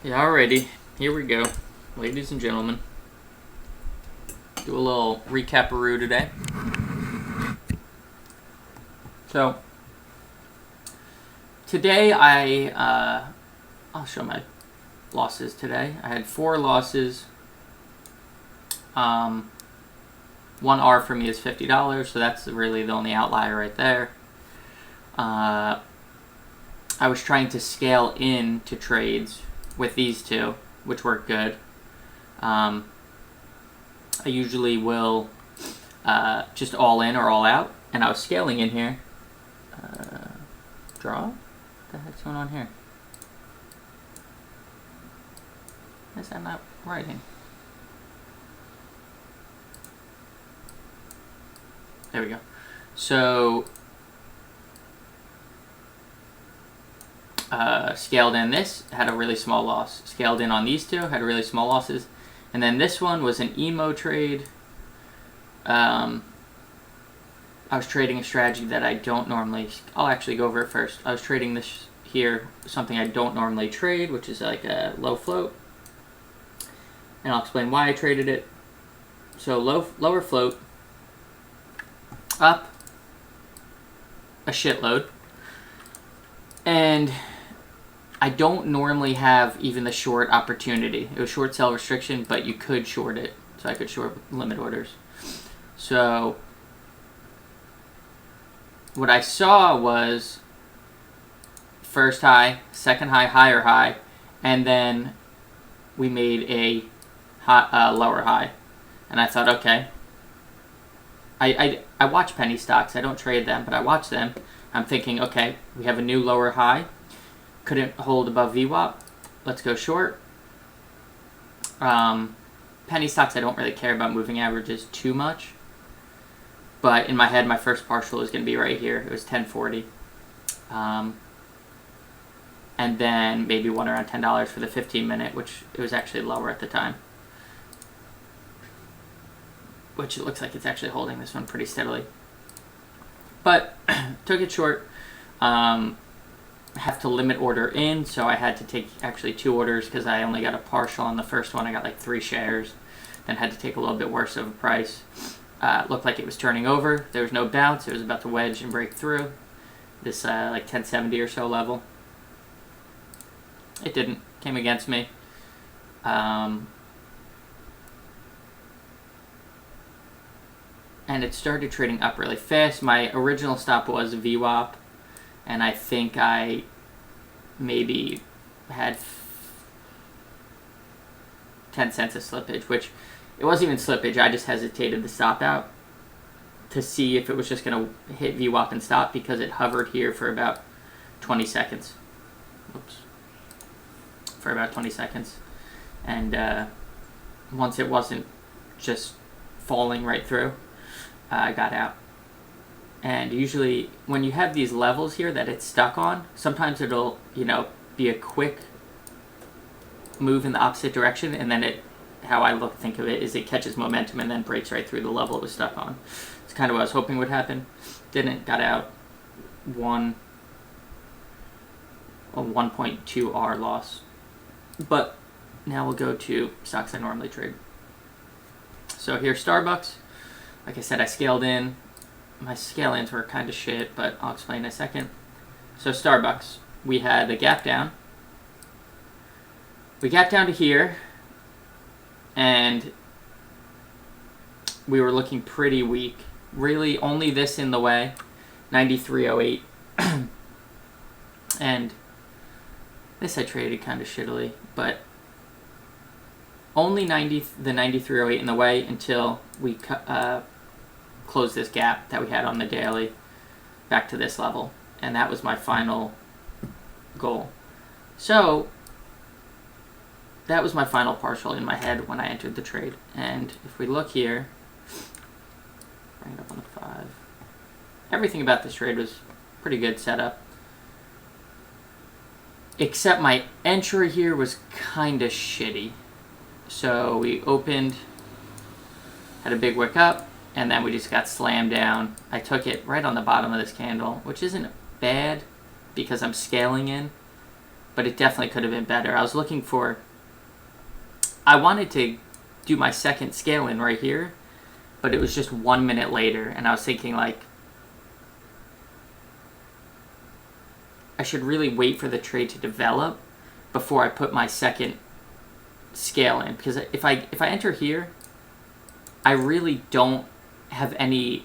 Yeah, alrighty. Here we go. Ladies and gentlemen. Do a little recap-a-roo today. So, today I'll show my losses today. I had 4 losses. One R for me is $50, so that's really the only outlier right there. I was trying to scale in to trades with these two, which worked good. I usually will just all in or all out, and I was scaling in here. Draw? What the heck's going on here? Why is that not writing? There we go. So, scaled in this, had a really small loss. Scaled in on these two, had really small losses. And then this one was an emo trade. I was trading a strategy that I don't normally... I'll actually go over it first. I was trading this here, something I don't normally trade, which is like a low float. And I'll explain why I traded it. So lower float, up a shitload. And I don't normally have even the short opportunity. It was short sell restriction, but you could short it. So I could short limit orders. So what I saw was first high, second high, higher high, and then we made a lower high. And I thought, okay. I watch penny stocks. I don't trade them, but I watch them. I'm thinking, okay, we have a new lower high. Couldn't hold above VWAP. Let's go short. Penny stocks, I don't really care about moving averages too much. But in my head, my first partial was going to be right here. It was 1040. And then maybe one around $10 for the 15-minute, which it was actually lower at the time. Which it looks like it's actually holding this one pretty steadily. But took it short. Have to limit order in, so I had to take actually 2 orders because I only got a partial on the first one. I got like 3 shares. Then had to take a little bit worse of a price. Looked like it was turning over. There was no bounce. It was about to wedge and break through this like 1070 or so level. It didn't. Came against me. And it started trading up really fast. My original stop was VWAP, and I think I maybe had 10 cents of slippage, which it wasn't even slippage. I just hesitated to stop out to see if it was just going to hit VWAP and stop because it hovered here for about 20 seconds. Oops. For about 20 seconds. And once it wasn't just falling right through, I got out. And usually when you have these levels here that it's stuck on, sometimes it'll, be a quick move in the opposite direction, and then how I think of it is it catches momentum and then breaks right through the level it was stuck on. It's kind of what I was hoping would happen. Didn't. Got out. A 1.2 R loss. But now we'll go to stocks I normally trade. So here's Starbucks. Like I said, I scaled in. My scale-ins were kind of shit, but I'll explain in a second. So Starbucks, we had a gap down. We gapped down to here, and we were looking pretty weak. Really, only this in the way, 93.08. And this I traded kind of shittily, but only the 93.08 in the way until we close this gap that we had on the daily back to this level, and that was my final goal. So that was my final partial in my head when I entered the trade. And if we look here, bring it up on the 5, everything about this trade was pretty good setup, except my entry here was kind of shitty. So we opened, had a big wick up, and then we just got slammed down. I took it right on the bottom of this candle, which isn't bad because I'm scaling in. but it definitely could have been better. I wanted to do my second scale in right here, but it was just 1 minute later, and I was thinking, like, I should really wait for the trade to develop before I put my second scale in, because if I enter here, I really don't have any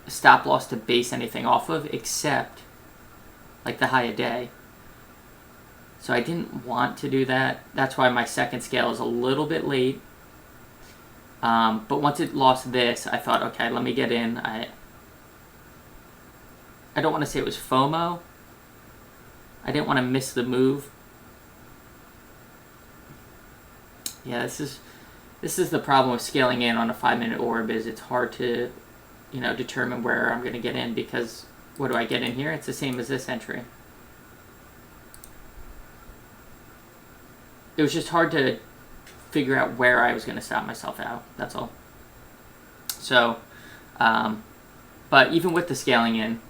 stop loss to base anything off of except like the high a day. So I didn't want to do that. That's why my second scale is a little bit late. But once it lost this, I thought, okay, let me get in. I don't want to say it was FOMO. I didn't want to miss the move. Yeah, this is the problem with scaling in on a 5-minute orb, is it's hard to, determine where I'm going to get in, because what do I get in here? It's the same as this entry. It was just hard to figure out where I was going to stop myself out. That's all. So, but even with the scaling in,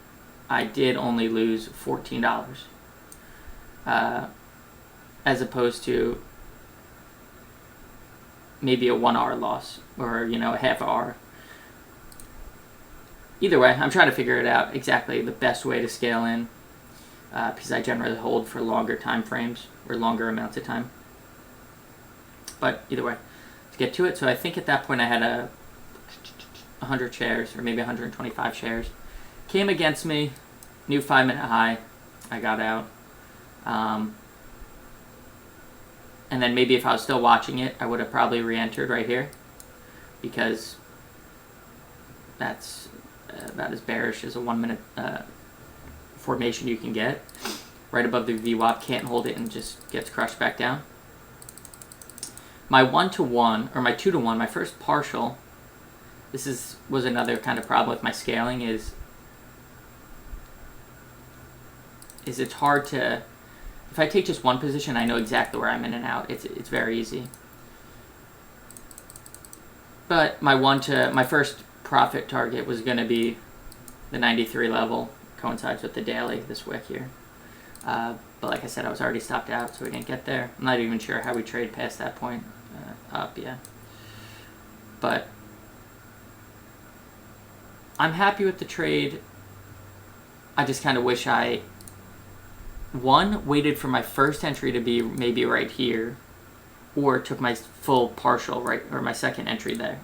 I did only lose $14, as opposed to maybe a 1 hour loss, or a half hour. Either way, I'm trying to figure it out exactly the best way to scale in, because I generally hold for longer time frames or longer amounts of time. But either way, let's get to it. So I think at that point I had 100 shares, or maybe 125 shares. Came against me, new 5-minute high. I got out. And then maybe if I was still watching it, I would have probably re-entered right here, because that's about as bearish as a 1-minute formation you can get. Right above the VWAP, can't hold it and just gets crushed back down. My 1-to-1, or my 2-to-1, my first partial, was another kind of problem with my scaling, is it's hard to, if I take just one position, I know exactly where I'm in and out. It's very easy. But my first profit target was going to be the 93 level, coincides with the daily, this wick here. But like I said, I was already stopped out, so we didn't get there. I'm not even sure how we trade past that point. Up, yeah. But I'm happy with the trade. I just kind of wish I, waited for my first entry to be maybe right here, or took my full partial right, or my second entry there.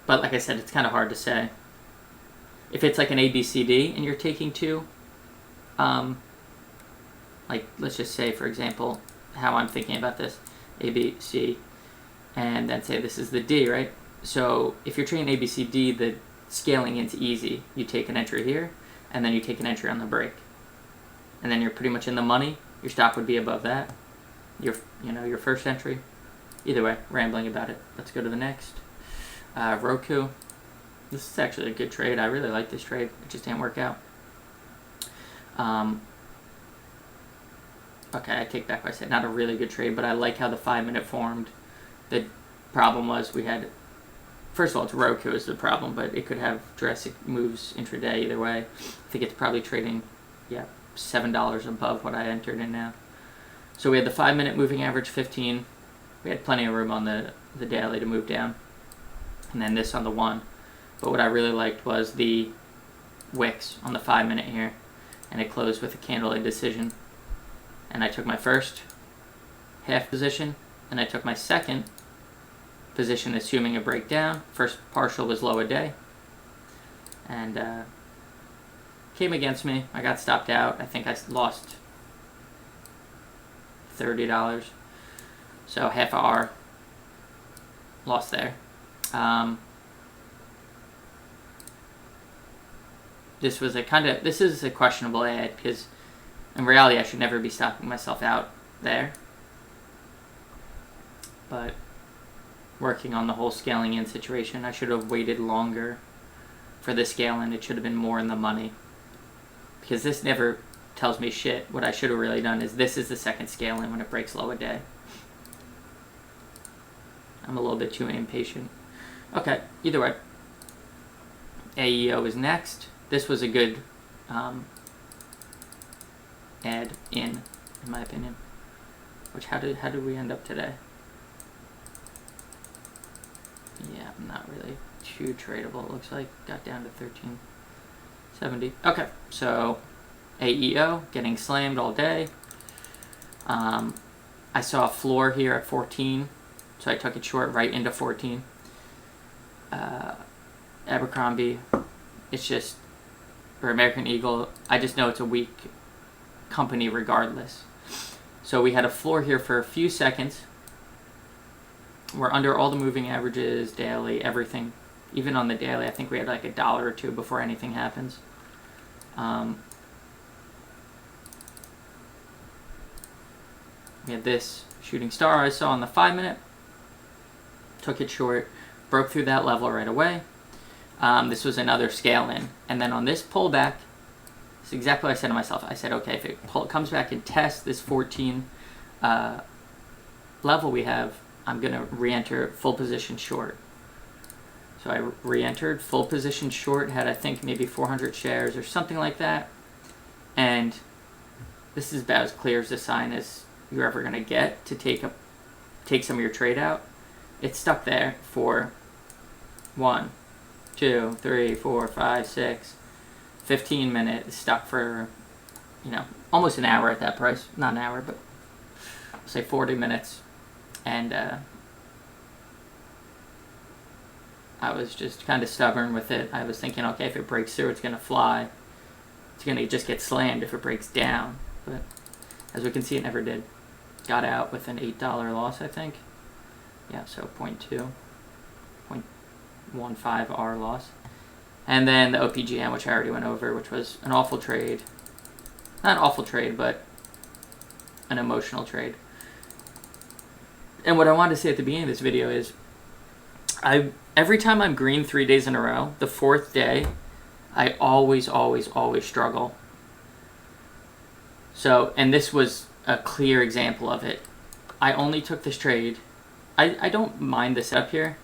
But like I said, it's kind of hard to say. If it's like an ABCD and you're taking two, like let's just say, for example, how I'm thinking about this, A, B, C, and then say this is the D, right? So if you're trading ABCD, the scaling in's easy. You take an entry here, and then you take an entry on the break, and then you're pretty much in the money. Your stop would be above that. Your first entry. Either way, rambling about it. Let's go to the next. Roku. This is actually a good trade. I really like this trade. It just didn't work out. Okay, I take back what I said. Not a really good trade, but I like how the 5-minute formed. The problem was we had, first of all, it's Roku is the problem, but it could have drastic moves intraday either way. I think it's probably trading, $7 above what I entered in now. So we had the 5-minute moving average 15. We had plenty of room on the daily to move down. And then this on the 1. But what I really liked was the wicks on the 5-minute here. And it closed with a candle indecision. And I took my first half position, and I took my second position assuming a breakdown. First partial was low a day. And came against me. I got stopped out. I think I lost $30. So half hour lost there. This is a questionable ad, because in reality I should never be stopping myself out there. But working on the whole scaling in situation, I should have waited longer for the scale in. It should have been more in the money, because this never tells me shit. What I should have really done is this is the second scale in when it breaks low a day. I'm a little bit too impatient. Okay, either way. AEO is next. This was a good add in my opinion. Which, how did we end up today? Yeah, not really too tradable, it looks like. Got down to 1370. Okay, so AEO getting slammed all day. I saw a floor here at 14, so I took it short right into 14. Abercrombie, it's just, or American Eagle, I just know it's a weak company regardless. So we had a floor here for a few seconds. We're under all the moving averages, daily, everything. Even on the daily, I think we had like $1 or $2 before anything happens. We had this shooting star I saw on the 5-minute. Took it short, broke through that level right away. This was another scale in. And then on this pullback, it's exactly what I said to myself. I said, okay, if it comes back and tests this 14 level we have, I'm going to re-enter full position short. So I re-entered full position short, had I think maybe 400 shares or something like that. And this is about as clear as a sign as you're ever going to get to take some of your trade out. It's stuck there for 1, 2, 3, 4, 5, 6, 15 minutes, stuck for, almost an hour at that price. Not an hour, but I'll say 40 minutes. And I was just kind of stubborn with it. I was thinking, okay, if it breaks through, it's going to fly. It's going to just get slammed if it breaks down. But as we can see, it never did. Got out with an $8 loss, I think. Yeah, so 0.2, 0.15 R loss. And then the OPGM, which I already went over, which was an awful trade. Not an awful trade, but an emotional trade. And what I wanted to say at the beginning of this video is, every time I'm green 3 days in a row, the 4th day, I always struggle. So, and this was a clear example of it. I only took this trade. I don't mind the setup here,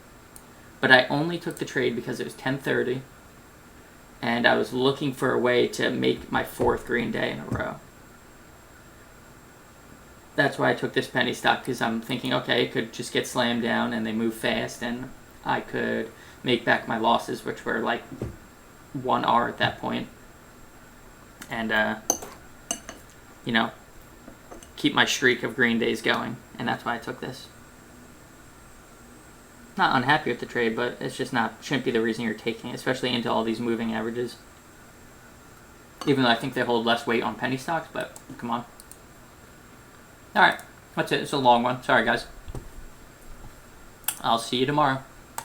but I only took the trade because it was 10:30, and I was looking for a way to make my 4th green day in a row. That's why I took this penny stock, because I'm thinking, okay, it could just get slammed down and they move fast, and I could make back my losses, which were like 1 R at that point, and keep my streak of green days going. And that's why I took this. Not unhappy with the trade, but it's just shouldn't be the reason you're taking it, especially into all these moving averages. Even though I think they hold less weight on penny stocks, but come on. Alright, that's it. It's a long one. Sorry, guys. I'll see you tomorrow.